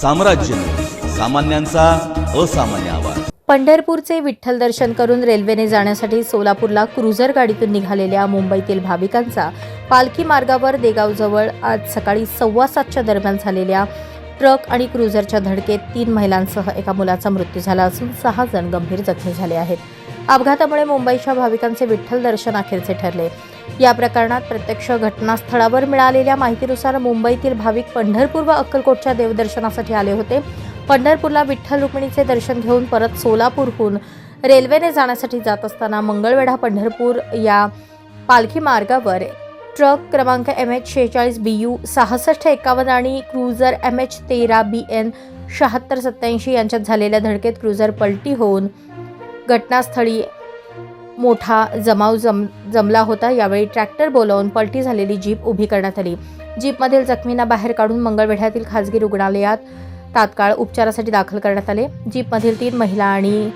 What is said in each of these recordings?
साम्राज्य सामान्यांचा असामान्य आवाज। पंढरपूरचे विठ्ठल दर्शन करून रेल्वेने जाण्यासाठी सोलापूरला क्रुझर गाडीतून निघालेल्या मुंबईतील भाविकांचा पालखी मार्गावर देगावजवळ आज सकाळी 7:15च्या दरम्यान झालेल्या ट्रक आणि क्रुझरच्या धडकेत 3 महिलांसह एका मुलाचा मृत्यू झाला असून 6 जण गंभीर जखमी झाले आहेत। अपघातामुळे मुंबईच्या भाविकांचे विठ्ठल दर्शन अखेरचे ठरले। या प्रकरणात प्रत्यक्ष घटनास्थळावर मिळालेल्या माहितीनुसार मुंबईतील भाविक पंढरपूर व अक्कलकोटच्या देवदर्शनासाठी आले होते। पंढरपूरला विठ्ठल रुक्मिणीचे दर्शन घेऊन परत सोलापूरहून रेल्वेने जाण्यासाठी जात असताना मंगळवेढा पंढरपूर या पालखी मार्गावर ट्रक क्रमांक MH46BU 6651 आणि क्रुझर MH13 BN 7687 यांच्यात झालेल्या धडकेत क्रुझर पलटी होऊन घटनास्थळी मोठा जमाव जमला होता। यावेळी ट्रॅक्टर बोलावून पलटी झालेली जीप उभी करण्यात आली। जीपमधील जखमींना बाहेर काढून मंगळवेढ्यातील खासगी रुग्णालयात तात्काळ उपचारासाठी दाखल करण्यात आले। जीपमधील 3 महिला आणि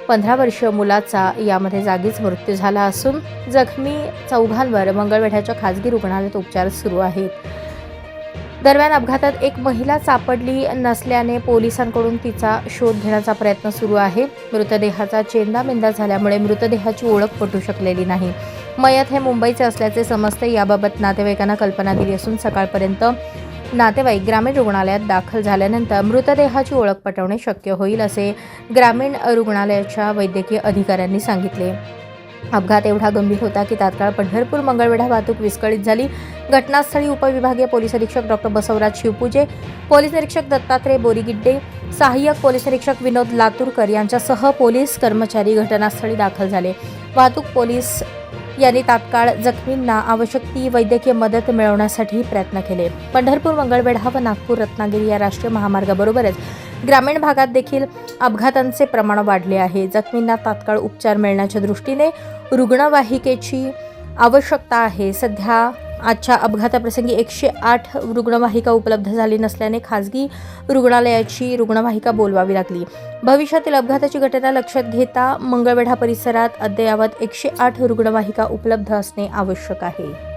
15 वर्षीय मुलाचा यामध्ये जागीच मृत्यू झाला असून जखमी 4 मंगळवेढ्याच्या खासगी रुग्णालयात उपचार सुरू आहेत। दरम्यान अपघातात एक महिला सापडली नसल्याने पोलिसांकडून तिचा शोध घेण्याचा प्रयत्न सुरू आहे। मृतदेहाचा चेंदामेंदा झाल्यामुळे मृतदेहाची ओळख पटू शकलेली नाही। मयत हे मुंबईचे असल्याचे समजते। याबाबत नातेवाईकांना कल्पना दिली असून सकाळपर्यंत नातेवाईक ग्रामीण रुग्णालयात दाखल झाल्यानंतर मृतदेहाची ओळख पटवणे शक्य होईल असे ग्रामीण रुग्णालयाच्या वैद्यकीय अधिकाऱ्यांनी सांगितले। अपघात एवढा गंभीर होता की तात्काळ पंढरपूर मंगळवेढा वाहतूक विस्कळीत झाली। घटनास्थळी उपविभागीय पोलीस अधीक्षक डॉक्टर बसवराज शिवपूजे, पोलीस निरीक्षक दत्तात्रय बोरीगिड्डे, सहाय्यक पोलीस निरीक्षक विनोद लातूरकर यांच्यासह पोलीस कर्मचारी घटनास्थळी दाखल झाले। वाहतूक पोलीस यांनी तात्काळ जखमींना आवश्यक ती वैद्यकीय मदत मिळवण्यासाठी प्रयत्न केले। पंढरपूर मंगळवेढा व नागपूर रत्नागिरी या राष्ट्रीय महामार्गाबरोबरच ग्रामीण भागात देखील अपघातांचे प्रमाण वाढले आहे। जखमींना तात्काळ उपचार मिळण्याच्या दृष्टीने रुग्णवाहिकेची आवश्यकता आहे। सध्या आजच्या अपघाताप्रसंगी 108 रुग्णवाहिका उपलब्ध झाली नसल्याने खासगी रुग्णालयाची रुग्णवाहिका बोलवावी लागली। भविष्यातील अपघाताची घटना लक्षात घेता मंगळवेढा परिसरात अद्ययावत 108 रुग्णवाहिका उपलब्ध असणे आवश्यक आहे।